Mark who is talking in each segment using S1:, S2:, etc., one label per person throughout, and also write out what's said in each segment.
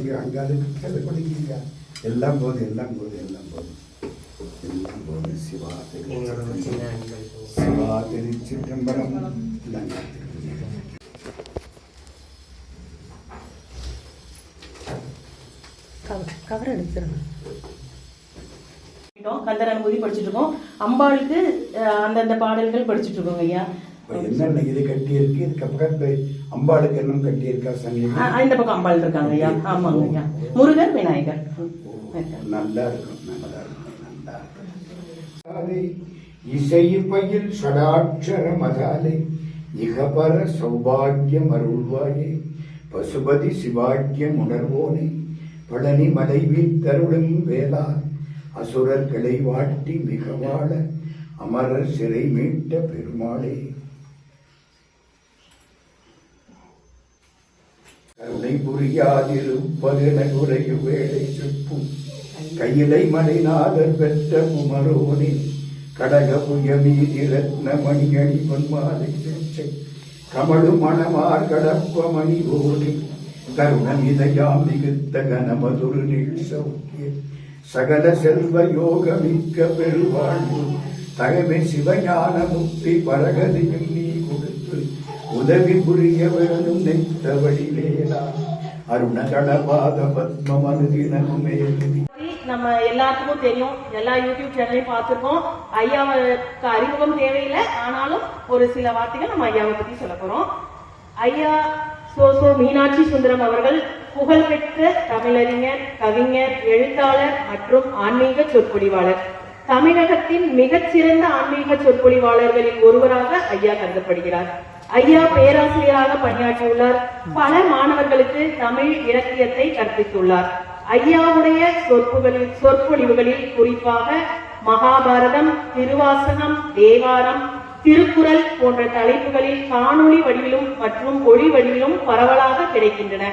S1: அங்கே அங்கே அது கொடுக்கீங்க. எல்லாம் போகுது எல்லாம் போகுது எல்லாம் போகுது எல்லாம் போகுது. சிவா சிவா திருச்சிற்றம்பலம்
S2: கவர் எடுத்துருங்க.
S3: கந்தர் அனுபூதி படிச்சுட்டு இருக்கோம். அம்பாளுக்கு அந்தந்த பாடல்கள் படிச்சுட்டு இருக்கோங்க ஐயா.
S1: என்னென்ன இது கட்டி இருக்கு, இதுக்கப்புறம் அம்பாளுக்கு என்ன கட்டி இருக்கா?
S3: இந்த பக்கம் அம்பாள் இருக்காங்க ஐயா. ஆமாங்க ஐயா. முருகர் விநாயகர்
S1: நல்லா இருக்கும், நல்லா இருக்கும், நல்லா இருக்கும். இசை பயில் ஷடாட்சர மதாலை இகபர சௌபாகியம் அருள்வாயே பசுபதி சிவாக்கியம் உணர்வோனே பழனி மலை வீத்தருளும் வேளா அசுரர் கிளை வாட்டி மிக வாழ அமரர் சிறை மீட்ட பெருமாளே கருணை புரியாதிருப்பது நகுரையு வேலை செப்பும் கையிலை மலைநாதர் பெற்ற குமரோனே கடக புயமீதி ரத்ன மணியணி பொன்மாலை செச்சை கமழு மணமார் கடப்ப மணி ஓடி கருணம் இதயாம் மிகுத்த கனமதுரு நீள் சௌக்கிய சகல செல்வ யோகமிக்க பெருவாழ்வு தகமை சிவஞான முக்தி பரகதியும் நீ கொடுத்து உதவி புரிய வேணும் நெய்த்தவழி வேளா அருணகடபாத பத்ம மனுதினமே.
S3: நம்ம எல்லாத்துக்கும் தெரியும், எல்லா யூடியூப் சேனலையும் பார்த்துருக்கோம். ஐயாவுக்கு அறிமுகம் தேவையில்லை, ஆனாலும் ஒரு சில வார்த்தைகள் நம்ம ஐயாவை பத்தி சொல்ல போறோம். ஐயா சோ மீனாட்சி சுந்தரம் அவர்கள் புகழ்பெற்ற தமிழறிஞர், கவிஞர், எழுத்தாளர் மற்றும் ஆன்மீக சொற்பொழிவாளர். தமிழகத்தின் மிகச்சிறந்த ஆன்மீக சொற்பொழிவாளர்களில் ஒருவராக ஐயா கருதப்படுகிறார். ஐயா பேராசிரியராக பணியாற்றியுள்ளார். பல மாணவர்களுக்கு தமிழ் இலக்கியத்தை கற்பித்துள்ளார். ஐயாவுடைய சொற்பொழிவுகளில் குறிப்பாக மகாபாரதம், திருவாசகம், தேவாரம், திருக்குறள் போன்ற தலைப்புகளில் காணொளி வடிவிலும் மற்றும் ஒளி வடிவிலும் பரவலாக கிடைக்கின்றன.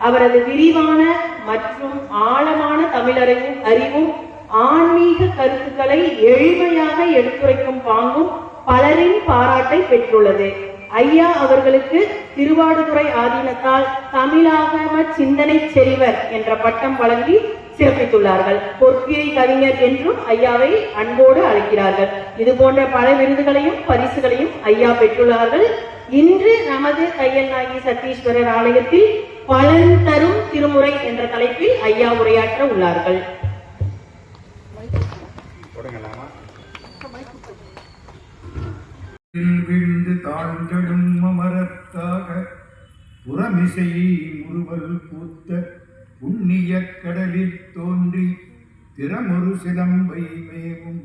S3: அவரது விரிவான மற்றும் ஆழமான தமிழறிவும் ஆன்மீக கருத்துக்களை எளிமையாக எடுத்துரைக்கும் பாங்கும் பலரின் பாராட்டை பெற்றுள்ளது. ஐயா அவர்களுக்கு திருவாடுதுறை ஆதீனத்தால் தமிழாகம சிந்தனை செறிவர் என்ற பட்டம் வழங்கி சிறப்பித்துள்ளார்கள். பொற்கியை கவிஞர் என்றும் ஐயாவை அன்போடு அழைக்கிறார்கள். இது போன்ற பல விருதுகளையும் பரிசுகளையும் ஐயா பெற்றுள்ளார்கள். இன்று நமது தையல்நாயகி சத்தீஸ்வரர் ஆலயத்தில் பலன் தரும் திருமுறை என்ற தலைப்பில் ஐயா உரையாற்ற உள்ளார்கள்.
S1: விழுந்து தாழ்ந்தடும் அமரத்தாக புறமிசை முறுவல் பூத்த புண்ணிய கடலில் தோன்றி திறமொரு சிலம்பை மேவும்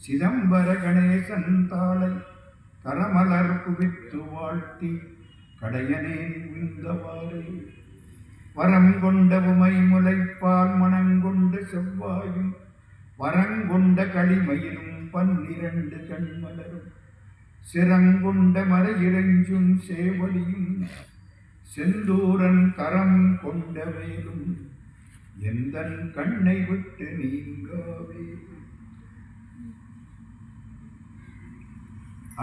S1: சிதம்பர கணேசன் தாளை கரமலர் குவித்து வாழ்த்தி கடையனேன் உய்ந்தவாறு வரம் கொண்ட உமை முளைப்பால் மனங்கொண்ட செவ்வாயும் வரங்கொண்ட களிமயிலும் 12 கண்மலரும் சிறங்கொண்ட மறையிறைஞ்சும் சேவலியும் செந்தூரன் கரம் கொண்ட வேலும் எந்தன் கண்ணை விட்டு நீங்காவே.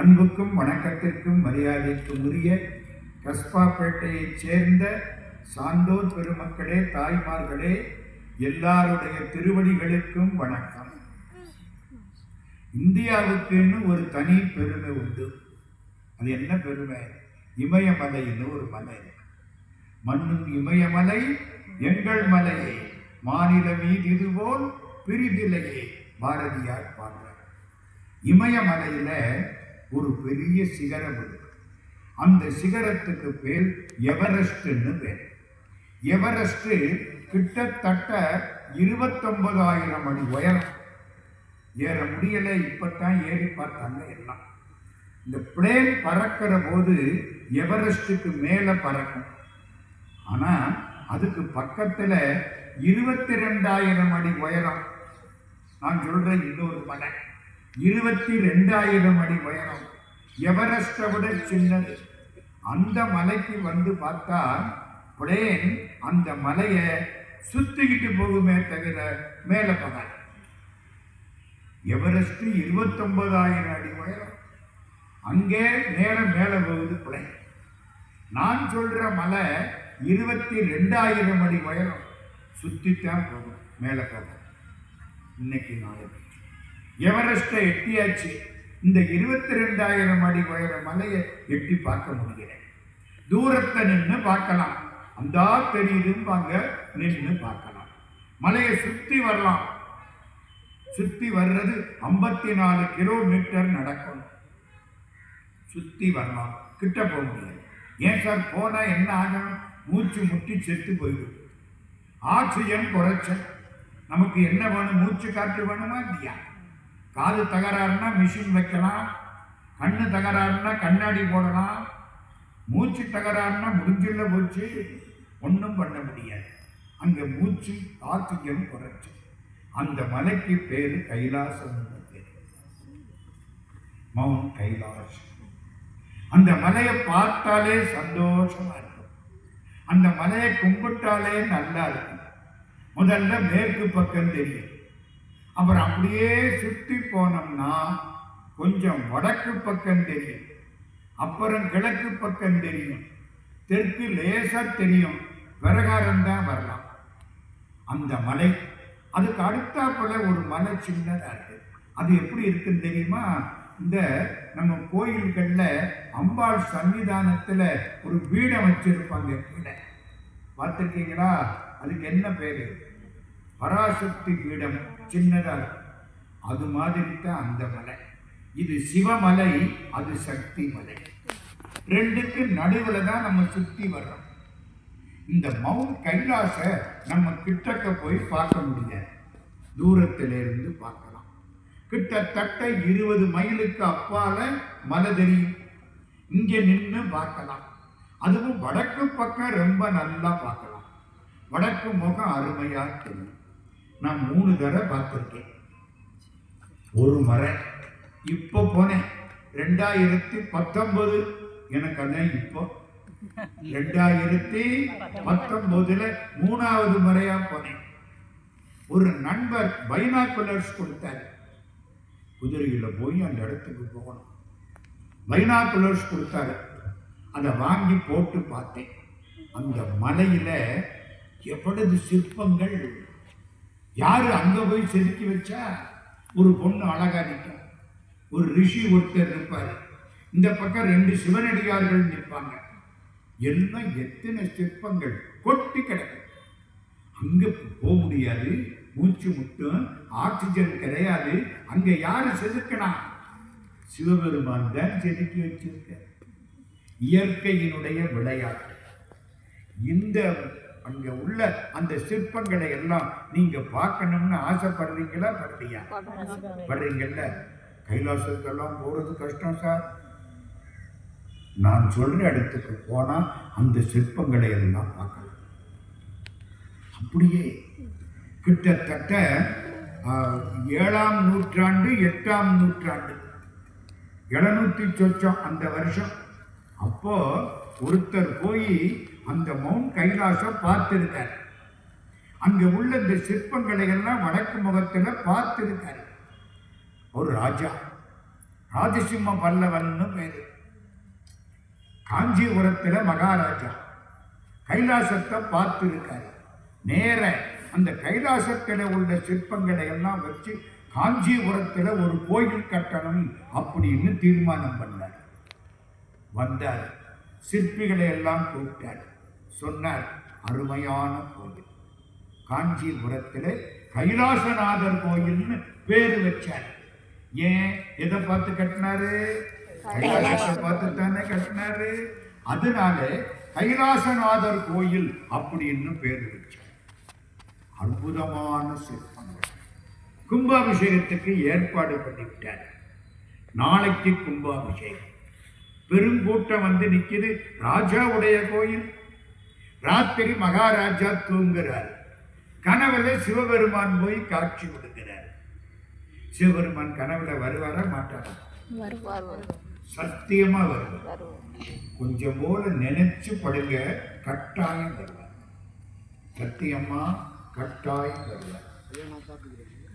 S1: அன்புக்கும் வணக்கத்திற்கும் மரியாதைக்கும் உரிய கஸ்பாப்பேட்டையைச் சேர்ந்த சான்றோர் பெருமக்களே, தாய்மார்களே, எல்லாருடைய திருவடிகளுக்கும் வணக்கம். இந்தியாவுக்குன்னு ஒரு தனி பெருமை உண்டு. அது என்ன பெருமை? இமயமலைன்னு ஒரு மலை. மண்ணும் இமயமலை எங்கள் மலையே, மாநில மீதிதுபோல் பிரிதிலையே பாரதியார் பாடுறார். இமயமலையில ஒரு பெரிய சிகரம் இருக்கு. அந்த சிகரத்துக்கு பேர் எவரெஸ்ட்னு பேர். எவரெஸ்ட் கிட்டத்தட்ட 29,000 அடி உயரம். ஏற முடியலை, இப்பத்தான் ஏறி பார்த்தாங்க எல்லாம். இந்த பிளேன் பறக்கிற போது எவரெஸ்டுக்கு மேலே பறக்கும். ஆனால் அதுக்கு பக்கத்தில் 22,000 அடி உயரம். நான் சொல்கிறேன் இன்னொரு மலை 22,000 அடி உயரம். எவரெஸ்ட்டை விட சின்னது. அந்த மலைக்கு வந்து பார்த்தா பிளேன் அந்த மலையை சுற்றிக்கிட்டு போகுமே தவிர மேலே போகாது. எவரெஸ்ட் 29,000 அடி உயரம். அங்கே மேலே போகுது பிளேன். நான் சொல்கிற மலை 22,000 அடி உயரம்.
S4: சுற்றித்தான் போகும், மேலே போகும். இன்னைக்கு நாளைக்கு எவரெஸ்ட்டை எட்டியாச்சு. இந்த 22,000 அடி உயர மலையை எட்டி பார்க்க முடியல. தூரத்தை நின்று பார்க்கலாம், அந்த தெரியுதும்பாங்க, நின்று பார்க்கலாம். மலையை சுற்றி வரலாம். சுற்றி வர்றது 54 கிலோமீட்டர் நடக்கணும். சுற்றி வரலாம், கிட்ட போக முடியாது. ஏன் சார் போனால் என்ன ஆகணும்? மூச்சு முட்டி செத்து போயிடும். ஆக்சிஜன் குறைச்சல். நமக்கு என்ன வேணும்? மூச்சு காற்று வேணுமா இல்லையா? காது தகராறுனா மிஷின் வைக்கலாம், கண்ணு தகராறுனா கண்ணாடி போடலாம், மூச்சு தகராறுனா முடிஞ்சில்ல போச்சு, ஒன்றும் பண்ண முடியாது. அங்கே மூச்சு ஆக்சிஜன் குறைச்சி. அந்த மலைக்கு பேர் கைலாசம், மவுண்ட் கைலாஷ். அந்த மலையை பார்த்தாலே சந்தோஷமா இருக்கும், அந்த மலையை கும்பிட்டாலே நல்லா இருக்கும். முதல்ல மேற்கு பக்கம் தெரியும், அப்புறம் அப்படியே சுற்றி போனோம்னா கொஞ்சம் வடக்கு பக்கம் தெரியும், அப்புறம் கிழக்கு பக்கம் தெரியும், தெற்கு லேசா தெரியும், பிரகாரம் தான் வரலாம். அந்த மலை அதுக்கு அடுத்தாப்புல ஒரு மலை சின்னதா இருக்கு. அது எப்படி இருக்குன்னு தெரியுமா? இந்த நம்ம கோயில்கள்ல அம்பாள் சன்னிதானத்துல ஒரு பீடம் வச்சிருப்பாங்க, கீழே பார்த்துருக்கீங்களா? அதுக்கு என்ன பேரு? பராசக்தி பீடம், சின்னதா இருக்கு. அது மாதிரி தான் அந்த மலை. இது சிவமலை, அது சக்தி மலை. ரெண்டுக்கு நடுவில் தான் நம்ம சுற்றி வர்றோம். இந்த மவுண்ட் கைலாச நம்ம கிட்டக்க போய் பார்க்க முடியாது, தூரத்திலிருந்து பார்க்கலாம். கிட்டத்தட்ட 20 மைலுக்கு அப்பால மலை தெரியும், இங்கே நின்று பார்க்கலாம். அதுவும் வடக்கு பக்கம் ரொம்ப நல்லா பார்க்கலாம். வடக்கு முகம் அருமையா தெரியும். நான் 3 தடவை பார்த்துருக்கேன். ஒரு முறை இப்போ போனேன், 2019. எனக்கு அதான் இப்போ 2019 3வது முறையா போனேன். ஒரு நண்பர் பைனாக்குலர்ஸ் கொடுத்தாரு. குதிரையில போய் அந்த இடத்துக்கு போகணும். பைனாக்குலர்ஸ் கொடுத்தாரு, அதை வாங்கி போட்டு பார்த்தேன். அந்த மலையில எவ்வளவு சிற்பங்கள்! யாரு அங்க போய் செதுக்கி வச்சா? ஒரு பொண்ணு அழகா நிற்கும், ஒரு ரிஷி ஒருத்தர் இருப்பாரு, இந்த பக்கம் 2 சிவனடியார்கள் நிற்பாங்க. எல்லாம் எத்தனை சிற்பங்கள் கொட்டி கிடக்கு. அங்க போக முடியாது, மூச்சு முட்டும், ஆக்சிஜன் கிடையாது. அங்க யாரு செதுக்கினா? சிவபெருமான் தான் செதுக்கி வச்சிருக்க. இயற்கையினுடைய விளையாட்டு. இந்த அங்க உள்ள அந்த சிற்பங்களை எல்லாம் நீங்க பார்க்கணும்னு ஆசைப்படுறீங்களா? படுறீங்கல்ல? கைலாசத்துக்கெல்லாம் போறது கஷ்டம் சார். நான் சொல்ற இடத்துக்கு போனா அந்த சிற்பங்களை எல்லாம் பார்க்கலாம். அப்படியே கிட்டத்தட்ட 7ஆம் நூற்றாண்டு 8ஆம் நூற்றாண்டு 700 சொச்சம் அந்த வருஷம். அப்போ ஒருத்தர் போய் அந்த மவுண்ட் கைலாசம் பார்த்திருக்காரு. அங்க உள்ள இந்த சிற்பங்களை எல்லாம் வடக்கு முகத்துல பார்த்திருக்காரு. ஒரு ராஜா, ராஜசிம்ம பல்லவன்னு பேரு. காஞ்சிபுரத்துல மகாராஜா கைலாசத்தை பார்த்திருக்காரு. நேர அந்த கைலாசத்துல உள்ள சிற்பங்களை எல்லாம் வச்சு காஞ்சிபுரத்துல ஒரு கோயில் கட்டணும் அப்படின்னு தீர்மானம் பண்ணார். வந்தார், சிற்பிகளை எல்லாம் கூப்பிட்டார். சொன்னார், அருமையான கோயில், காஞ்சிபுரத்தில் கைலாசநாதர் கோயில்னு பேரு வச்சார். ஏன்? எதை பார்த்து கட்டினாரு? கைலாசத்தை பார்த்து தானே கட்டினாரு. அதனால கைலாசநாதர் கோயில் அப்படின்னு பேரு வச்சார். அற்புதமான சிற்பங்கள். கும்பாபிஷேகத்துக்கு ஏற்பாடு பண்ணிவிட்டார். நாளைக்கு கும்பாபிஷேகம். பெருங்கூட்டம் வந்து நிற்கிது. ராஜாவுடைய கோயில். ராத்திரி மகாராஜா தூங்குறார். கனவுல சிவபெருமான் போய் காட்சி கொடுக்கிறார். சிவபெருமான் கனவுல வருவாரா மாட்டாரா? சத்தியமா வருவார். கொஞ்சம் போல நினைச்சு படுங்க, கட்டாயம் வருவார். சத்தியமா கட்டாயம் வருவார்.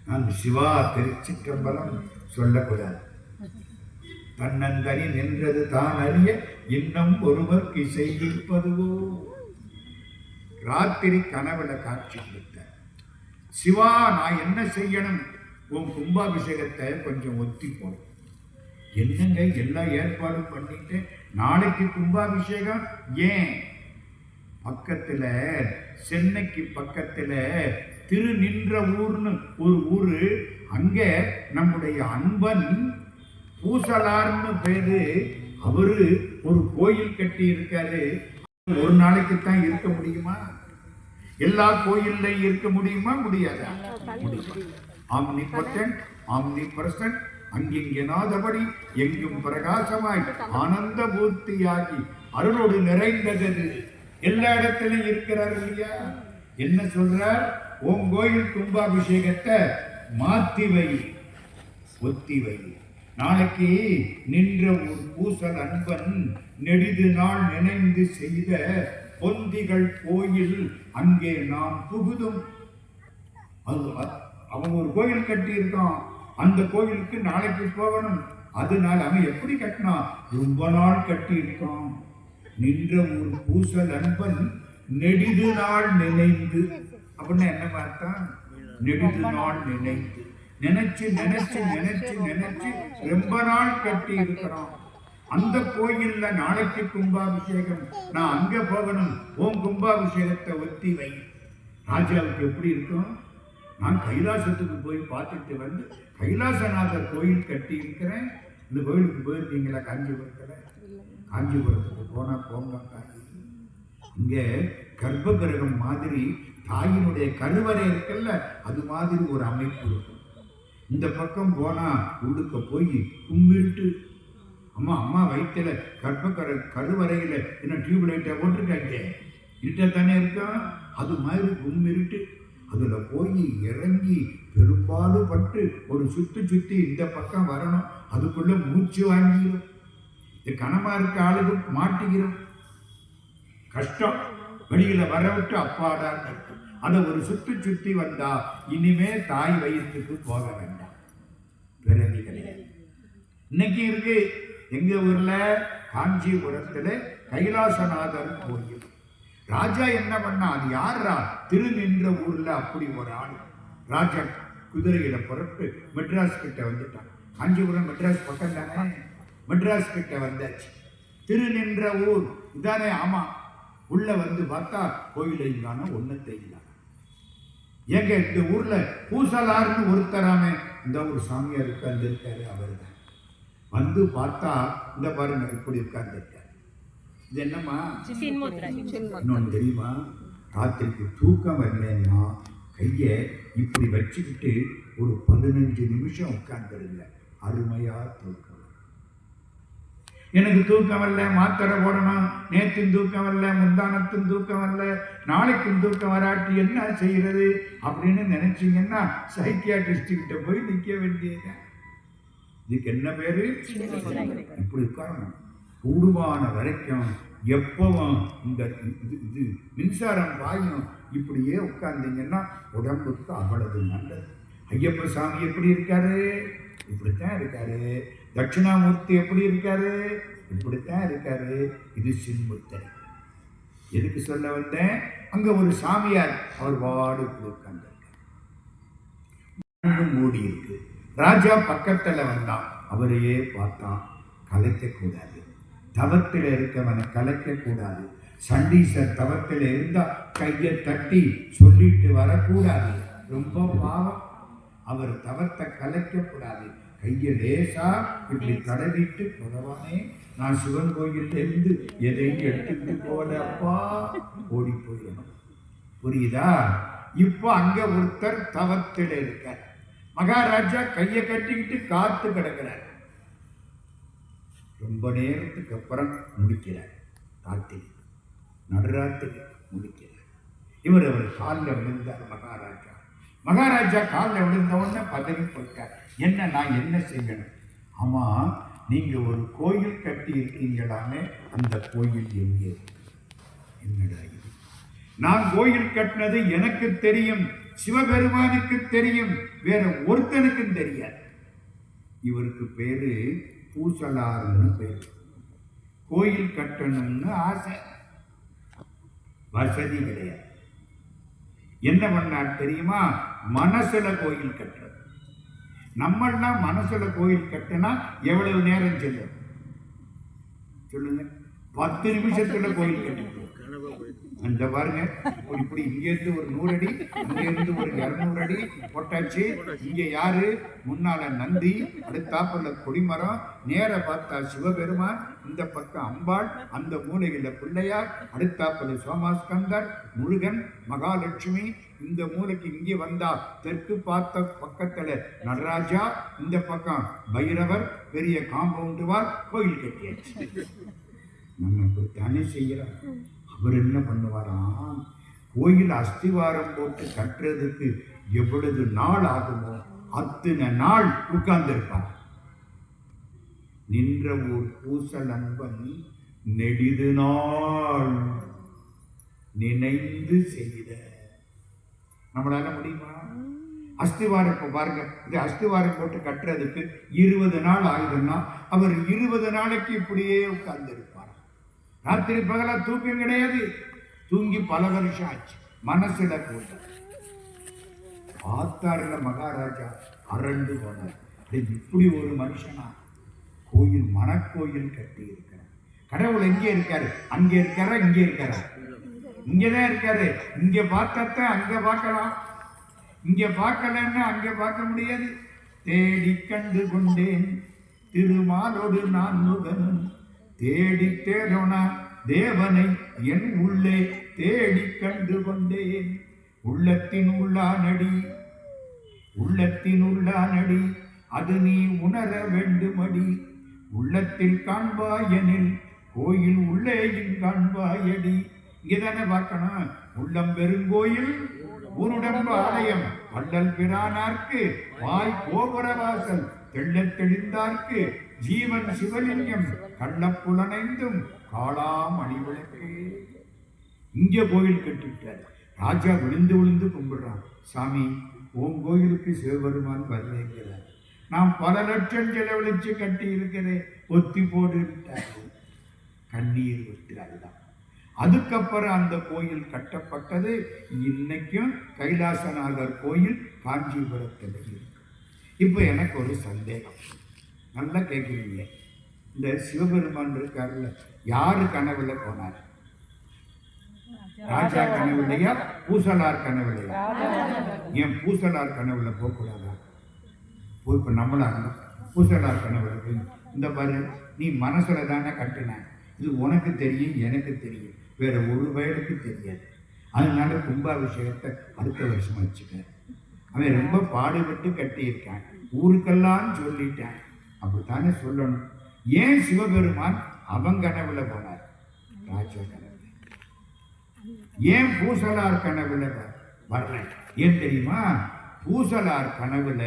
S4: நான் சிவா திருச்சிற்றம்பலம் சொல்லக்கூடாது. தன்னந்தனி நின்றது தான் அறிய இன்னும் ஒருவர் இசையிருப்பதுவோ. ராத்திரி கனவுல காட்சி கொடுத்தார். சிவா, நான் என்ன செய்யணும்? உன் கும்பாபிஷேகத்தை கொஞ்சம் ஒத்தி போடும். என்னங்க எல்லா ஏற்பாடும் பண்ணிட்டு நாளைக்கு கும்பாபிஷேகம்? ஏன்? பக்கத்துல சென்னைக்கு பக்கத்துல திருநின்ற ஊர்னு ஒரு ஊரு, அங்க நம்முடைய அன்பன் பூசலார்னு பேரு, அவரு ஒரு கோயில் கட்டி இருக்காரு. ஒரு நாளைக்கு தான் இருக்க முடியுமா? எல்லா கோயில்லையும் இருக்க முடியுமா? முடியாதா? முடியும். ஆம்னிபொட்டன்ட், ஆம்னிபிரசன்ட், அங்கிங்கெனாதபடி எங்கும் பிரகாசமாய் ஆனந்த பூர்த்தியாகி அருளோடு நிறைந்தது எல்லா இடத்திலும் இருக்கிறார் இல்லையா? என்ன சொல்றார்? உன் கோயில் கும்பாபிஷேகத்தை மாத்தி வை, ஒத்தி வை. நாளைக்கு நின்ற ஒரு பூசல் அன்பன் நெடிது நாள் நினைந்து செய்த பொந்திகள் கோயில் அங்கே நாம் புகுதும். அவன் ஒரு கோயில் கட்டி இருக்கான், அந்த கோயிலுக்கு நாளைக்கு போகணும். அதனால அவன் எப்படி கட்டினான்? ரொம்ப நாள் கட்டி இருக்கான். நின்ற ஒரு பூசல் அன்பன் நெடிது நாள் நினைந்து, அப்படின்னு என்ன பார்த்தான்? நெடிது நாள் நினைந்து, நினைச்சு நினைச்சு நினைச்சு நினைச்சு ரொம்ப நாள் கட்டி இருக்கிறான். அந்த கோயில்ல நாளைக்கு கும்பாபிஷேகம், நான் அங்க போகணும். உன் கும்பாபிஷேகத்தை ஒத்தி வை. ராஜாவுக்கு எப்படி இருக்கும்? நான் கைலாசத்துக்கு போய் பார்த்துட்டு வந்து கைலாசநாதர் கோயில் கட்டி இருக்கிறேன். இந்த கோயிலுக்கு போயிருக்கீங்களா? காஞ்சிபுரத்தில்? காஞ்சிபுரத்துக்கு போனா போங்க. இங்கே கர்ப்ப கிரகம் மாதிரி தாயினுடைய கருவறை இருக்குல்ல, அது மாதிரி ஒரு அமைப்பு இருக்கும். இந்த பக்கம் போனா உள்ளுக்க போய் கும்பிட்டு, அம்மா அம்மா வயிற்றுல கருவறையில என்ன டியூப் லைட்டை போட்டிருக்காங்க, இருட்டத்தானே இருக்கும். அது மாதிரி கும்பிட்டு அதுல போய் இறங்கி பெரும்பாலும் பட்டு ஒரு சுத்தி இந்த பக்கம் வரணும். அதுக்குள்ள மூச்சு வாங்கிடும். இந்த கனமா இருக்க ஆளுக்கு மாட்டிக்கிறோம், கஷ்டம். வெளியில வர விட்டு அப்பாடான்னு இருக்கும். அதை ஒரு சுத்தி வந்தா இனிமே தாய் வயிற்றுக்கு போக வேண்டாம், பிறவி கிடையாது. இன்னைக்கு இருக்கு எங்க ஊர்ல காஞ்சிபுரத்துல கைலாசநாதர் கோயில். ராஜா என்ன பண்ணா? அது யாரா? திருநின்ற ஊர்ல அப்படி ஒரு ஆள். ராஜா குதிரையில புறப்பட்டு மெட்ராஸ் கிட்ட வந்துட்டான். காஞ்சிபுரம் மெட்ராஸ் பக்கம் தானே. மெட்ராஸ் கிட்ட வந்தாச்சு. திருநின்ற ஊர் இதானே? ஆமா. உள்ள வந்து பார்த்தா கோயில இல்லாம ஒன்னத்தை இல்லாம. ஏங்க இந்த ஊர்ல பூசலார்னு ஒருத்தராமே, இந்த ஒரு சாமியார் உட்கார்ந்து இருக்காரு, அவரு தான். வந்து பார்த்தா இந்த பாருங்க இப்படி உட்கார்ந்து இருக்காரு. இது என்னம்மா? இன்னொன்னு தெரியுமா? ராத்திரிக்கு தூக்கம் வரலன்னா கையை இப்படி வச்சுக்கிட்டு ஒரு 15 நிமிஷம் உட்கார்ந்துருங்க, அருமையா தூக்கம். எனக்கு தூக்கம் வரல, மாத்திரை போடணும், நேற்றின் தூக்கம் வரல, முந்தானத்தின் தூக்கம் வரல, நாளைக்கும் தூக்கம் வராட்டி என்ன செய்யறது அப்படின்னு நினைச்சீங்கன்னா சைக்கியாட்ரிஸ்ட் கிட்ட போய் நிற்க வேண்டியது. இதுக்கு என்ன பேரு? இப்படி உட்காரணும். கூடுமான வரைக்கும் எப்பவும் இந்த இது மின்சாரம் பாயும். இப்படியே உட்கார்ந்தீங்கன்னா உடம்புக்கு அவ்வளவு நல்லது. ஐயப்ப சாமி எப்படி இருக்காரு? இப்படித்தான் இருக்காரு. தட்சிணாமூர்த்தி எப்படி இருக்காரு? இப்படித்தான் இருக்காரு. இது சின்முத்தர். எதுக்கு சொல்ல வந்தேன்? அங்க ஒரு சாமியார், அவர் வாடு உட்கார்ந்திருக்கார், மூடி இருக்கு. ராஜா பக்கத்துல வந்தான், அவரையே பார்த்தான். கலைக்கக்கூடாது, தவத்தில் இருக்கவனை கலைக்கக்கூடாது. சண்டீசர் தவத்தில் இருந்தா கையை தட்டி சொல்லிட்டு வரக்கூடாது, ரொம்ப பாவம். அவர் தவத்தை கலைக்கக்கூடாது. கையை லேசா இப்படி தடவிட்டு, பகவானே நான் சிவன் கோயில்ல இருந்து எதையும் எடுத்துட்டு போலப்பா, ஓடி போயிடணும். புரியுதா? இப்போ அங்க ஒருத்தர் தவத்தில் இருக்கார். மகாராஜா கையை கட்டிக்கிட்டு காத்து கிடக்கிறார். ரொம்ப நேரத்துக்கு அப்புறம் முடிக்கிறார். ராத்திரி நடுராத்திரி முடிக்கிறார். அவர் காலில் விழுந்தார். மகாராஜா காலில் விழுந்த உடனே பதவி போட்டார். என்ன, நான் என்ன செய்யணும்? ஆமா, நீங்க ஒரு கோயில் கட்டி இருக்கீங்களாமே, அந்த கோயில் எங்கே? என்னடா இது? நான் கோயில் கட்டினது எனக்கு தெரியும், சிவபெருமானுக்கு தெரியும், வேற ஒருத்தனுக்கும் தெரியாது. இவருக்கு பேரு பூசலார்னு பேரு. கோயில் கட்டணும்னு ஆசை, வசதி கிடையாது. என்ன பண்ணார் தெரியுமா? மனசுல கோயில் கட்டுறது. நம்மெல்லாம் மனசுல கோயில் கட்டினா எவ்வளவு நேரம் செல்லும் சொல்லுங்க? 10 நிமிஷத்துல கோயில் கட்டிட்டு அந்த பாருங்க. இப்படி இங்க இருந்து ஒரு 100 அடி, இங்க இருந்து ஒரு 200 அடி போட்டாச்சு. இங்க யாரு? முன்னால நந்தி, அடுத்தாப்புல கொடிமரம், நேர பார்த்தா சிவபெருமான், இந்த பக்கம் அம்பாள், அந்த மூலையில பிள்ளையார், அடுத்தாப்புல சோமாஸ்கந்தர், முருகன், மகாலட்சுமி. இந்த மூலைக்கு இங்கே வந்தா தெற்கு பார்த்த பக்கத்துல நடராஜா, இந்த பக்கம் பைரவர், பெரிய காம்பவுண்டு வால், கோயில் கட்டியாச்சு. நம்ம இப்படித்தானே செய்யறோம். அவர் என்ன பண்ணுவாராம்? கோயில் அஸ்திவாரம் போட்டு கட்டுறதுக்கு எவ்வளவு நாள் ஆகுமோ அத்தனை நாள் உட்கார்ந்திருப்பார். நின்ற ஊர் பூசல் அன்பன் நெடிது நாள் நினைந்து செய்த. நம்மளால முடியுமா? அஸ்திவாரம் பாருங்க, இது அஸ்திவாரம் போட்டு கட்டுறதுக்கு 20 நாள் ஆகுதுன்னா அவர் 20 நாளைக்கு இப்படியே உட்கார்ந்திருப்பார். ராத்திரி பகலா தூக்கம் கிடையாது. தூங்கி பல வருஷம் ஆச்சு. மனசுல போட்ட ஆத்தாறுல மகாராஜா அரண்டு போனார். இப்படி ஒரு மனுஷனா கோயில், மனக்கோயில் கட்டி இருக்கிறார். கடவுள் எங்கே இருக்காரு? அங்கே இருக்காரா? இங்கே இருக்காரா? இங்கதான் இருக்காரு. இங்க பார்த்தான் அங்க பார்க்கலாம், இங்க பார்க்கலன்னா அங்க பார்க்க முடியாது. தேடி கண்டு கொண்டேன் திருமாலோடு நான் முகனும், தேடி தேடோனா தேவனை என் உள்ளே தேடி கண்டு கொண்டேன். உள்ளத்தின் உள்ளானடி, உள்ளத்தின் உள்ளானடி, அது நீ உணர வேண்டுமடி. உள்ளத்தில் காண்பாயனில் கோயில் உள்ளேயும் காண்பாயடி. இங்கதானே பார்க்கணும். உள்ளம் பெருங்கோயில் ஊருடம்பு ஆலயம், வள்ளல் பிரானார்க்கு வாய் கோபுர வாசல், தெள்ளத் தெளிந்தார்க்கு ஜீவன் சிவலிங்கம், கள்ளப்புலனைந்தும் காளாம் அணிவிளக்கு. இங்க கோயில் கட்டிட்டார். ராஜா விழுந்து விழுந்து கும்பிடுறான். சாமி, உன் கோயிலுக்கு சிவபெருமான் வரலைங்கிறார். நான் பல லட்சம் செலவழிச்சு கட்டி இருக்கிறேன், ஒத்தி போடு. கண்ணீர் விட்டாருதான். அதுக்கப்புறம் அந்த கோயில் கட்டப்பட்டது. இன்னைக்கும் கைலாசநாதர் கோயில் காஞ்சிபுரத்தில் இருக்கு. இப்போ எனக்கு ஒரு சந்தேகம், நல்லா கேட்குறீங்க. இந்த சிவபெருமான் இருக்காருல்ல, யாரு கனவுல போனார்? ராஜா கனவுலையா, பூசலார் கனவுலையா? ஏன் பூசலார் கனவுல போகக்கூடாதா? போய் இப்போ நம்மளா பூசலார் கனவுல போய், இந்த பாரு, நீ மனசுல தானே கட்டின, இது உனக்கு தெரியும், எனக்கு தெரியும், வேற ஒரு வயலுக்கு தெரியாது. அதனால கும்பாபிஷேகத்தை அடுத்த வருஷம் வச்சுக்க. அவன் ரொம்ப பாடுபட்டு கட்டியிருக்கான், ஊருக்கெல்லாம் சொல்லிட்டான். அப்படித்தானே சொல்லணும். ஏன் சிவபெருமான் அவன் கனவுல போனார்? ராஜா கனவுல. ஏன் பூசலார் கனவுல வரல? ஏன் தெரியுமா? பூசலார் கனவுல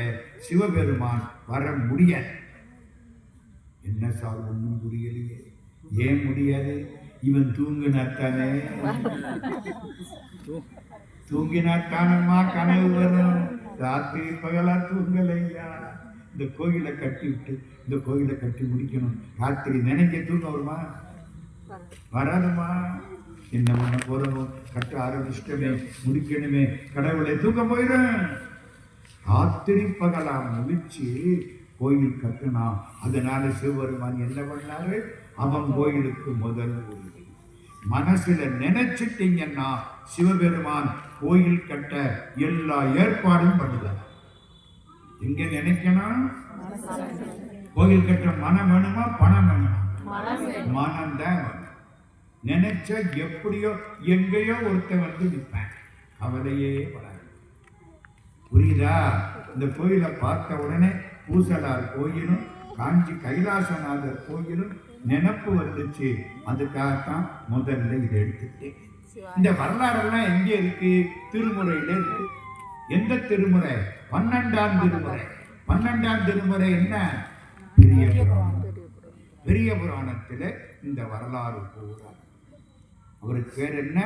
S4: சிவபெருமான் வர முடியாது. என்ன சார், ஒன்றும் புரியலையே. ஏன் முடியாது? இவன் தூங்கினாத்தானே, தூங்கினாத்தானம்மா கனவு வரும். ராத்திரி பகலா தூங்கலையா? இந்த கோயிலை கட்டி விட்டு இந்த கோயிலை கட்டி முடிக்கணும். ராத்திரி நினைக்க தூங்க வருமா? வராதுமா. என்ன பண்ண போறோம்? கட்ட ஆரம்பிச்சிட்டமே, முடிக்கணுமே, கடவுளை தூக்கம் போயிடும். ராத்திரி பகலா முடிச்சு கோயில் கட்டுனா. அதனால சிவபெருமான் என்ன பண்ணாரு? அவன் கோயிலுக்கு முதல் உறுதி. மனசுல நினைச்சிட்டீங்கன்னா சிவபெருமான் கோயில் கட்ட எல்லா ஏற்பாடும் பண்ணுவார். எங்க நினைக்கணும்? கோயில் கட்ட மனம் வேணுமா, பணம் வேணுமா? மனம் தான் வேணும். நினைச்ச எப்படியோ எங்கேயோ ஒருத்தன் வந்து நிற்பேன், கவலையே படாது. புரியுதா? இந்த கோயிலை பார்த்த உடனே பூசலார் கோயிலும் காஞ்சி கைலாசநாதர் கோயிலும் நினப்பு வந்துச்சு. அதுக்காகத்தான் முதல்ல இதை எடுத்துட்டேன். இந்த வரலாறெல்லாம் எங்க இருக்கு? திருமுறையில இருக்கு. எந்த திருமுறை? 12ஆம் திருமுறை. 12ஆம் திருமுறை என்ன? பெரிய புராணம். பெரிய புராணத்துல இந்த வரலாறு பூரா. அவருக்கு பேர் என்ன?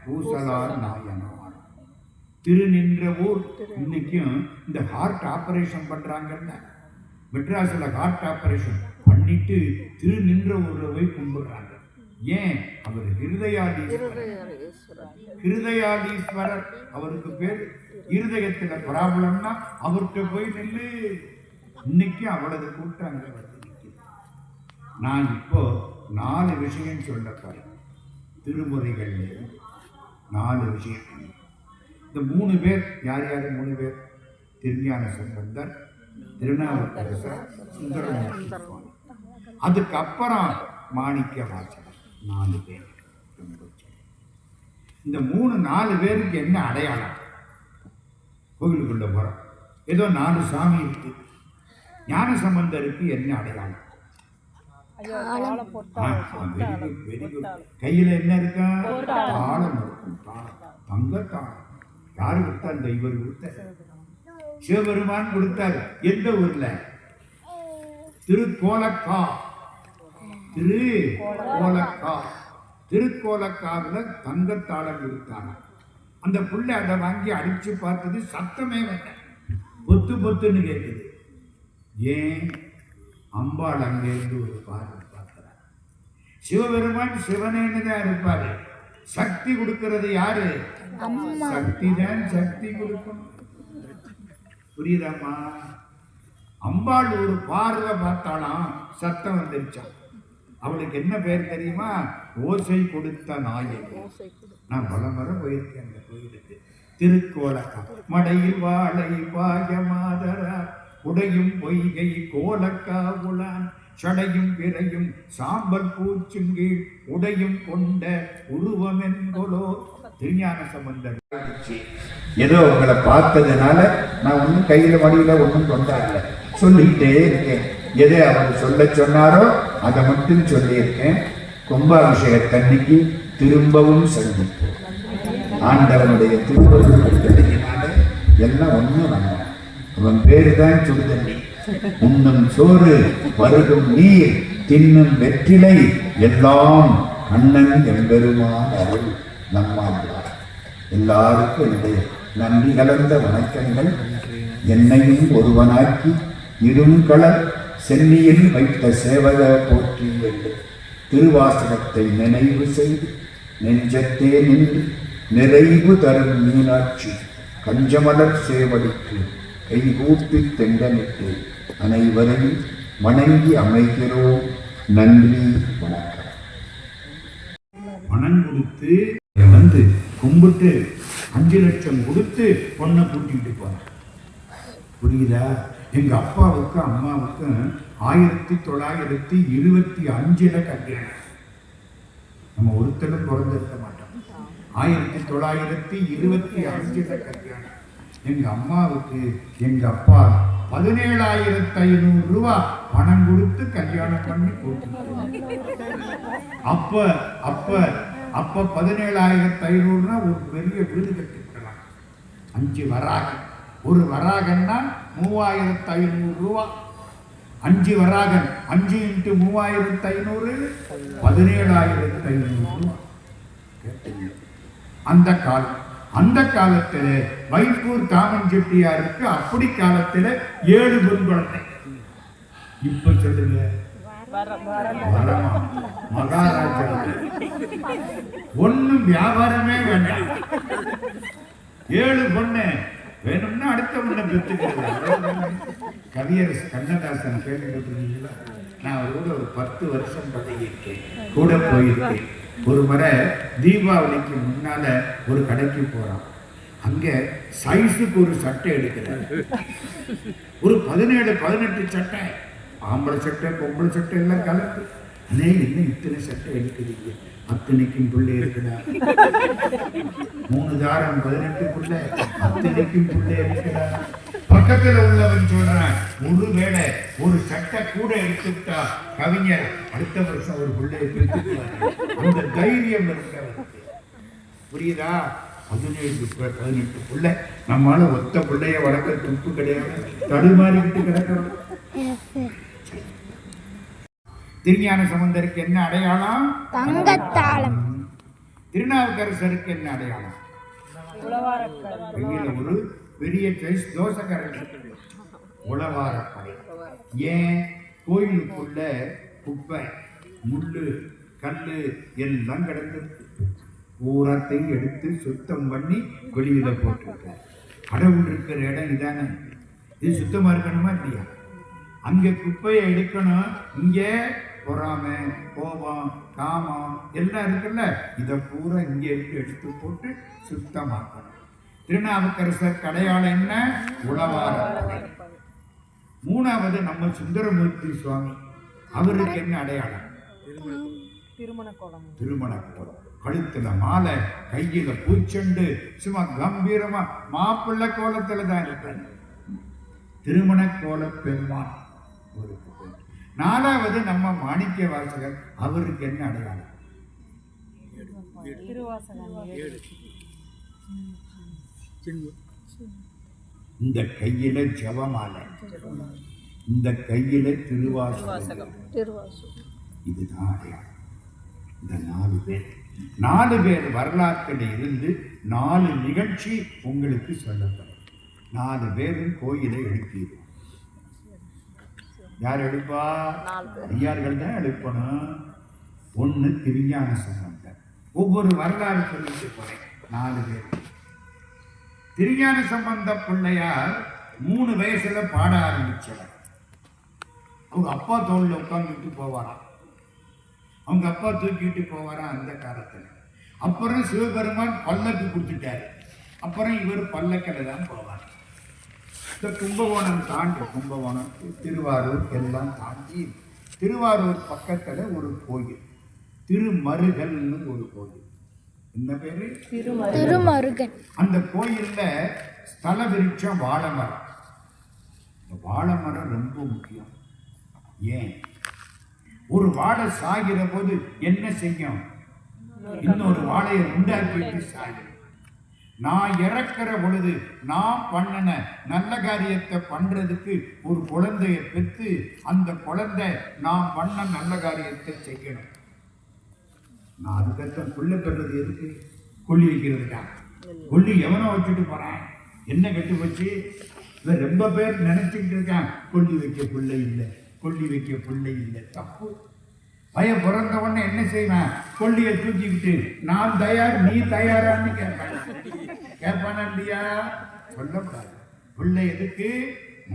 S4: பூசலார் நாயனார். திருநின்ற ஊர். இன்னைக்கும் இந்த ஹார்ட் ஆபரேஷன் பண்றாங்கல்ல, மெட்ராஸ்ல ஹார்ட் ஆபரேஷன் பண்ணிட்டு திருநின்ற ஊரை போய் கும்பிடுறாங்க. ஏன்? அவர் ஹிருதயாதீஸ்வரர். அவருக்கு பேர். இருதயத்துல ப்ராப்ளம்னா அவர்கிட்ட போய் நில்லு. இன்னைக்கு அவளது கூட்டம் அங்க வந்து நிற்குது. நான் இப்போ 4 விஷயம் சொல்ல போறேன். திருமுறைகள் 4 விஷயம். இந்த 3 பேர் யார் யார்? 3 பேர் திருஞான சம்பந்தர், திருநாவுக்கரசர், சுந்தரமூர்த்தி சுவாமி. அதுக்கப்புறம் மாணிக்க வாசகர். 4 பேர். இந்த 4 பேருக்கு என்ன அடையாளம்? கோவிலுக்குள்ள போறோம், ஏதோ 4 சாமி இருக்கு. ஞான சம்பந்தருக்கு என்ன அடையாளம்? கையில என்ன இருக்கா? தாளம் இருக்கும். தங்கத்தாளம். யாரு கொடுத்தா? இந்த இவர் கொடுத்த சிவபெருமான் கொடுத்தாரு. எந்த ஊர்ல? திருக்கோலக்கா. திருக்கோலக்காவில் தங்கத்தாளம் கொடுத்தாங்க. அந்த புள்ள அதை வாங்கி அடிச்சு பார்த்தது, சத்தமே வந்த பொத்து பொத்துன்னு கேட்குது. ஏன்? அம்பாள் அங்கேருந்து ஒரு பார்வை பார்க்கிறார். சிவபெருமான் சிவனேன்னு தான் இருப்பாரு. சக்தி கொடுக்கிறது யாரு? சக்தி தான் சக்தி கொடுக்கணும். புரியுதாம்மா? அம்பாள் ஒரு பார்வை பார்த்தாலாம், சத்தம் வந்துருச்சான். அவளுக்கு என்ன பேர் தெரியுமா? ஓசை கொடுத்த நாயகி. நான் பல முறை போயிருக்கேன் அந்த கோயிலுக்கு. திருக்கோலக்கா. மடையில் வாழை பாய மாதரா உடையும் பொய்கை கோலக்கா உலான் சடையும் பிறையும் சாம்பல் பூச்சுங்கி உடையும் கொண்ட உருவமென்கொலோ. திருஞான சம்பந்தர். ஏதோ உங்களை பார்த்ததுனால நான் ஒன்றும் கையில வழியில ஒன்றும் கொண்டாடல, சொல்லிக்கிட்டே இருக்கேன். எதை அவர் சொல்ல சொன்னாரோ அதை மட்டும் சொல்லியிருக்கேன். கும்பாபிஷேகத்தன்னைக்கு திரும்பவும் சந்திப்போம். ஆண்டவனுடைய திருப்பதினால எல்லாம் ஒண்ணு வந்தான். அவன் பேரு தான் சுடுதண்ணி. உண்ணும் சோறு, வருகும் நீர், தின்னும் வெற்றிலை எல்லாம் அண்ணன் எம்பெருமான் அருள் நம்மாழ்வார். எல்லாருக்கும் என்னுடைய நன்றி கலந்த வணக்கங்கள். என்னையும் ஒருவனாக்கி இருங்கலர் சென்னியில் வைத்த சேவக போற்றி என்று திருவாசகத்தை நினைவு செய்து நெஞ்சத்தே நின்று நிறைவு தரும் மீனாட்சி கஞ்சமலர் சேவடிக்கு கைகூப்பி தெண்டனிட்டு அனைவரையும் வணங்கி அமைகிறோம். நன்றி, வணக்கம். பணம் கொடுத்து வந்து கும்பிட்டு 5 லட்சம் கொடுத்து பொண்ணை கூட்டிட்டு போனான். புரியுதா? எங்க அப்பாவுக்கும் அம்மாவுக்கும் 1925 கல்யாணம். நம்ம ஒருத்தரும் பிறந்திருக்க மாட்டோம். 1925 கல்யாணம். எங்க அம்மாவுக்கு எங்க அப்பா 17,500 ரூபாய் பணம் கொடுத்து கல்யாணம் பண்ணி கொடுத்து. அப்ப 17,500 ஒரு பெரிய வீடு கட்டிக்கலாம். 5 வராகன். ஒரு வராகன்னா 3,500 ரூபாய். 5 வராகன். 5 × 3,500 17,500 ரூபாய். அந்த காலத்தில் வைப்பூர் தாமன் செட்டியாருக்கு அப்படி காலத்தில் 7 பெண் குழந்தை. இப்ப சொல்லுங்க, மகாராஜா ஒண்ணும் வியாபாரமே வேண்டாம். 7 பொண்ணு வேணும்னா அடுத்த பொண்ணை பெற்றுக்கிறது. கவியரசு கண்ணதாசன் கேள்விப்பட்டிருக்கீங்களா? நான் அவரோட ஒரு 10 வருஷம் பழகியிருக்கேன், கூட போயிருக்கேன். ஒரு முறை தீபாவளிக்கு முன்னால ஒரு கடைக்கு போறான். அங்க சைஸுக்கு ஒரு சட்டை எடுக்கிறார். ஒரு 17-18 சட்டை, ஆம்பளை சட்டை பொம்பளை சட்டை எல்லாம் கலந்து. அண்ணே என்ன இத்தனை சட்டை எடுக்கிறீங்க? அத்தனைக்கும் பிள்ளை இருக்குதா? 3 தாரம் 18 பிள்ளை, அத்தனைக்கும் பிள்ளை இருக்குதா? பக்கத்துல உள்ளவன் சொல்றான், ஒருவேளை ஒரு சட்டை கூட எடுத்துட்டா கவிஞர் அடுத்த வருஷம் ஒரு பிள்ளையை பிரிச்சுக்குவாரு. அந்த தைரியம் இருக்கிறது. புரியுதா? 17-18 பிள்ளை. நம்மளால ஒத்த பிள்ளைய வளர்க்க துப்பு கிடையாது, தடுமாறிக்கிட்டு கிடக்கிறோம். திருஞான சம்பந்தருக்கு என்ன அடையாளம்? தங்கத்தாளம். திருநாவுக்கரசருக்கு என்ன அடையாளம்? கையில ஒரு பெரிய சைஸ் தோசைக்கரண்டி, உளவாரப்படை. ஏன்? கோயிலுக்குள்ள குப்பை, முள்ளு, கல் எல்லாம் கிடந்திருக்கு. பூராத்தையும் எடுத்து சுத்தம் பண்ணி வெளியில போட்டிருக்கார். கடவுள் இருக்கிற இடம் இதானே, இது சுத்தமா இருக்கணுமா இல்லையா? அங்க குப்பையை எடுக்கணும், இங்க பொறாமை, கோபம், காமம் எல்லாம் இருக்குல்ல, இதை பூரா இங்க எடுத்து போட்டு சுத்தமாக்கணும். திருநாவுக்கரசர் அடையாளம் என்ன? உளவார. மூணாவது நம்ம சுந்தரமூர்த்தி சுவாமி, அவருக்கு என்ன அடையாளம்? திருமண கோலம். கழுத்துல மாலை, கையில பூச்செண்டு, சும்மா கம்பீரமா மாப்பிள்ளை கோலத்துல தான் இருப்பார். திருமண கோல பெருமான். நாலாவது நம்ம மாணிக்க வாசகர், அவருக்கு என்ன அடையாளம்? இந்த கையில ஜெபமாலை, இந்த கையில திருவாசகம், இதுதான் அடையாளம். இந்த 4 பேர் வரலாற்றில் இருந்து 4 நிகழ்ச்சி உங்களுக்கு சொல்லப்படும். 4 பேரும் கோயிலை எழுப்பிடுவோம். யார் எழுப்பா? ஐயார்கள் தான் எழுப்பணும். 1 திருஞான சம்பந்தர். ஒவ்வொரு வரலாறு சொல்லிட்டு போறேன். 4 பேர். திருஞான சம்பந்த பிள்ளையார் 3 வயசுல பாட ஆரம்பிச்சவர். அவங்க அப்பா தோல்ல உட்கார்ந்துட்டு போவாராம், அவங்க அப்பா தூக்கிட்டு போவாராம் அந்த காலத்துல. அப்புறம் சிவபெருமான் பல்லக்கு கொடுத்துட்டாரு. அப்புறம் இவர் பல்லக்கில் தான் போவார். இந்த கும்பகோணம் தாண்டி, கும்பகோணம், திருவாரூர் எல்லாம் தாண்டி திருவாரூர் பக்கத்துல ஒரு கோயில், திருமருகல்னு ஒரு கோயில். என்ன பேரு? திருமருகன். அந்த கோயில்ல ஸ்தல விருட்சம் வாழைமரம். இந்த வாழைமரம் ரொம்ப முக்கியம். ஏன்? ஒரு வாழை சாகிற போது என்ன செய்யும்? இன்னொரு வாழையை உண்டாக்கிட்டு சாகும். நான் இறக்கிற பொழுது நான் பண்ணின நல்ல காரியத்தை பண்றதுக்கு ஒரு குழந்தைய பெற்று அந்த குழந்தை நான் பண்ண நல்ல காரியத்தை செய்யணும். நான் அதுக்கடுத்த புள்ள பெறது எதுக்கு? கொல்லி வைக்கிறதுக்கா? கொல்லி எவனோ வச்சுட்டு போறான், என்ன கெட்டு வச்சு ரொம்ப பேர் நினைச்சுக்கிட்டு இருக்கான், கொல்லி வைக்க பிள்ளை இல்லை, கொல்லி வைக்க பிள்ளை இல்லை. தப்பு. பையன் பிறந்த உடனே என்ன செய்வேன்? கொல்லியை தூக்கிக்கிட்டு நான் தயார், நீ தயாரான்னு கேட்பானா இல்லையா? சொல்லக்கூடாது. பிள்ளை எதுக்கு?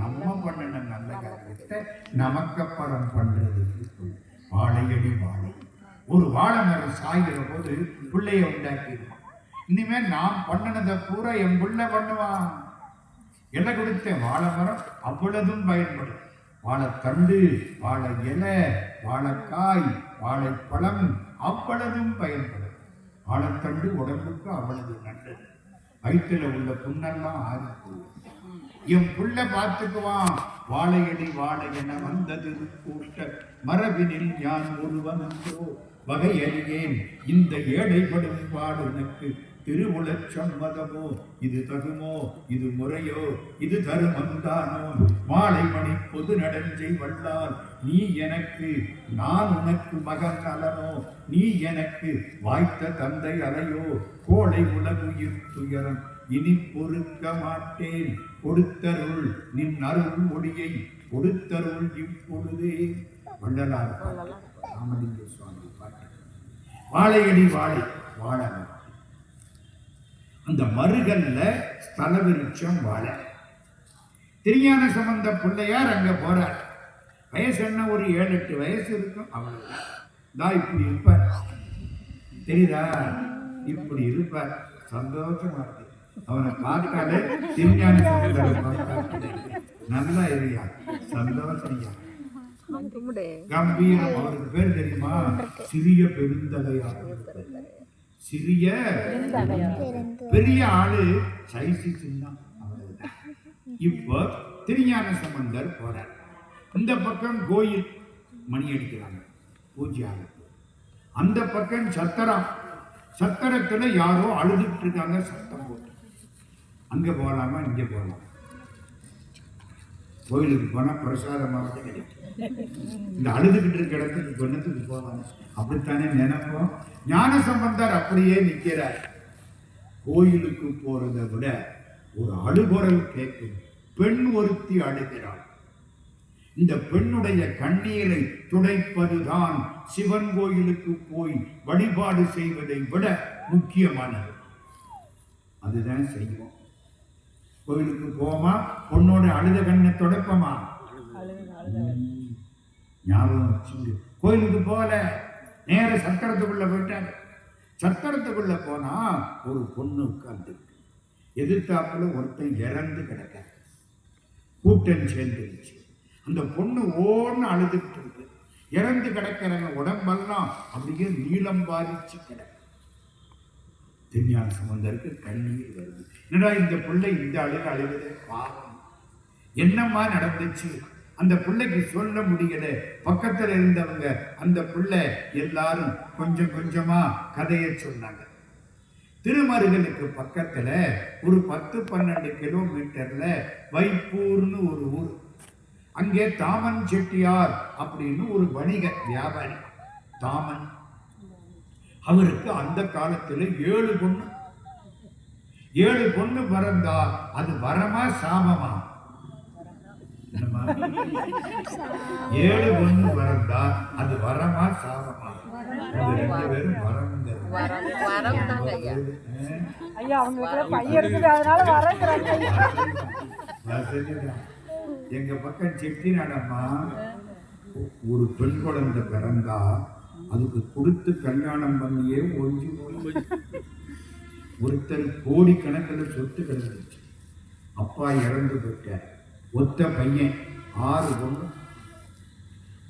S4: நம்ம பண்ணின நல்ல காரியத்தை நமக்கப்புறம் பண்றதுக்கு. வாழையடி வாழை. ஒரு வாழை மரம் சாகிற போது பிள்ளைய உண்டாக்கிடுவான். இனிமே நான் பண்ணினதை பூரா என் பிள்ளை பண்ணுவான். என்ன கொடுத்த வாழை மரம் அவ்வளவும் பயன்படும். வாழைத்தண்டு, வாழை இலை, வாழைக்காய், வாழைப்பழம் அவ்வளவும் பயன்படும். வாழைத்தண்டு உடம்புக்கு அவ்வளவு நல்லது. வயிற்றுல உள்ள புண்ணெல்லாம் ஆறி போகும். என் புள்ள பார்த்துக்குவான். வாழையடி வாழை என வந்தது கூட்ட மரபினில் யான் ஒருவன் என்றோ வகையறியேன். இந்த ஏழைப்படும் பாடு எனக்கு திருவுளச் சம்மதமோ, இது தகுமோ, இது முறையோ, இது தருமந்தானோ, மாலை மணி பொது நடஞ்சை வல்லால் நீ எனக்கு, நான் உனக்கு மகன் அலனோ, நீ எனக்கு வாய்த்த தந்தை அலையோ, கோளை உலகுயிர் துயரம் இனி பொறுக்க மாட்டேன். கொடுத்தருள் நின் அருள் ஒளியை கொடுத்தருள் இப்பொழுதே. வள்ளலார் ராமலிங்க சுவாமி பாட்டு. வாழையடி வாழை, வாழை. அந்த மருகல்ல ஸ்தல விருட்சம் வாழை. திருஞான சம்பந்த பிள்ளையார் அங்க போறார். வயசு என்ன? ஒரு 7-8 வயசு இருக்கும். அவ்வளவுதான். தான் இப்படி இருப்பார். தெரியுதா? இப்படி இருப்பார். சந்தோஷமா இருக்கு. அவனை பார்த்தாலே திருஞான சம்பந்தரை பார்த்தாலே நல்லா இருயா, சந்தோஷம். கம்பீரம். அவருக்கு பேர் தெரியுமா? சிறிய பெருந்தகையார். சிறிய பெரிய ஆளு சைசி சின்ன. இப்போ திருஞான சம்பந்தர் போறார். இந்த பக்கம் கோயில் மணி அடிக்கிறாங்க, பூஜை ஆகுது. அந்த பக்கம் சத்திரம். சத்திரத்துல யாரோ அழுதுட்டு இருக்காங்க, சத்தம் போட்டு. அங்க போகலாமா, இங்க போகலாம்? கோயிலுக்கு போனா பிரசாதமாக கிடைக்கும். இந்த அழுதுகிட்டு இருக்க இடத்துக்கு கொண்டதுக்கு போவாங்க. அப்படித்தானே நினைப்போம். ஞான சம்பந்தர் அப்படியே நிற்கிறார். கோயிலுக்கு போறதை விட ஒரு அழுகுரல் கேட்கும். பெண் ஒருத்தி அழுகிறாள். இந்த பெண்ணுடைய கண்ணீரை துடைப்பதுதான் சிவன் கோயிலுக்கு போய் வழிபாடு செய்வதை விட முக்கியமானது. அதுதான் செய்வோம். கோயிலுக்கு போமா, பொண்ணோட அழுத கண்ணை துடைப்பமா? ஞாபகம் வச்சுங்க. கோயிலுக்கு போகல, நேர சத்திரத்துக்குள்ள போயிட்டாங்க. சத்திரத்துக்குள்ள போனா ஒரு பொண்ணு உட்கார்ந்துருக்கு. எதிர்த்தாப்புல ஒருத்தன் இறந்து கிடக்க, கூட்டம் சேர்ந்துருச்சு. அந்த பொண்ணு ஓன்னு அழுதுகிட்டு இருக்கு. இறந்து கிடக்கிறவங்க உடம்பெல்லாம் அப்படியே நீளம் பாதிச்சு கிடக்கு. திருஞான சம்பந்தருக்கு கண்ணீர் வருது. என்னடா இந்த பிள்ளை இந்த அழுகுதே, பாவம், என்னம்மா நடந்துச்சு? அந்த பிள்ளைக்கு சொல்ல முடியல. பக்கத்துல இருந்தவங்க அந்த பிள்ளை எல்லாரும் கொஞ்சம் கொஞ்சமா கதையை சொன்னாங்க. திருமருகலுக்கு பக்கத்துல ஒரு 10-12 கிலோமீட்டர்ல வைப்பூர்னு ஒரு ஊர். அங்கே தாமன் செட்டியார் அப்படின்னு ஒரு வணிக வியாபாரி தாமன். அவருக்கு அந்த காலத்துல 7 பொண்ணு. 7 பொண்ணு பிறந்தா அது வரமா சாபமா? 7 பொண்ணு பிறந்தா அது வரமா சாபமா? 2 பேரும் எங்க பக்கம் செட்டி நடமா ஒரு பெண் குழந்தை பிறந்தா அதுக்கு கொடுத்து கல்யாணம் பண்ணியே ஒழிஞ்சு போய் ஒருத்தர் கோடிக்கணக்கில் சொத்து கிடந்துச்சு. அப்பா இறந்து போயிட்டார். ஒத்த பையன், 6 பொண்ணு.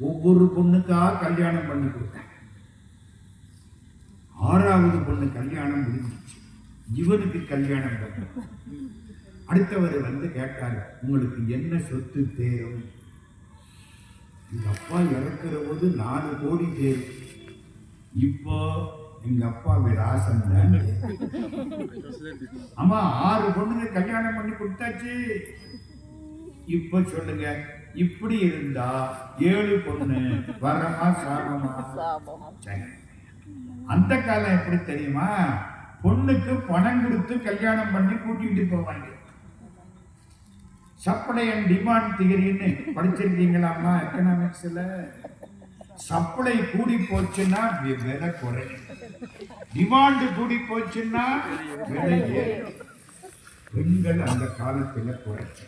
S4: ஒவ்வொரு பொண்ணுக்கா கல்யாணம் பண்ணி கொடுத்தாங்க. 6ஆவது பொண்ணு கல்யாணம் முடிஞ்சிச்சு. இவனுக்கு கல்யாணம் பண்ண அடுத்தவர் வந்து கேட்டாரு, உங்களுக்கு என்ன சொத்து தேரும்? எங்க அப்பா இறக்குற போது 4 கோடி தேரும். இப்போ எங்க அப்பா விராசம் தான். ஆமா, 6 பொண்ணுங்க கல்யாணம் பண்ணி கொடுத்தாச்சு. இப்ப சொல்லுங்க, இப்படி இருந்தா 7 பொண்ணு வரமா சாபமா? அந்த காலம் எப்படி தெரியுமா? பொண்ணுக்கு பணம் கொடுத்து கல்யாணம் பண்ணி கூட்டிட்டு போவாங்க. சப்ளை அண்ட் டிமாண்ட் தியரின்னு படிச்சிருக்கீங்களாமா எக்கனாமிக்ஸ்ல? சப்ளை கூடி போச்சுன்னா விலை குறையும், டிமாண்ட் கூடி போச்சுன்னா விலை ஏறும். பெண்கள் அந்த காலத்துல குறைச்சு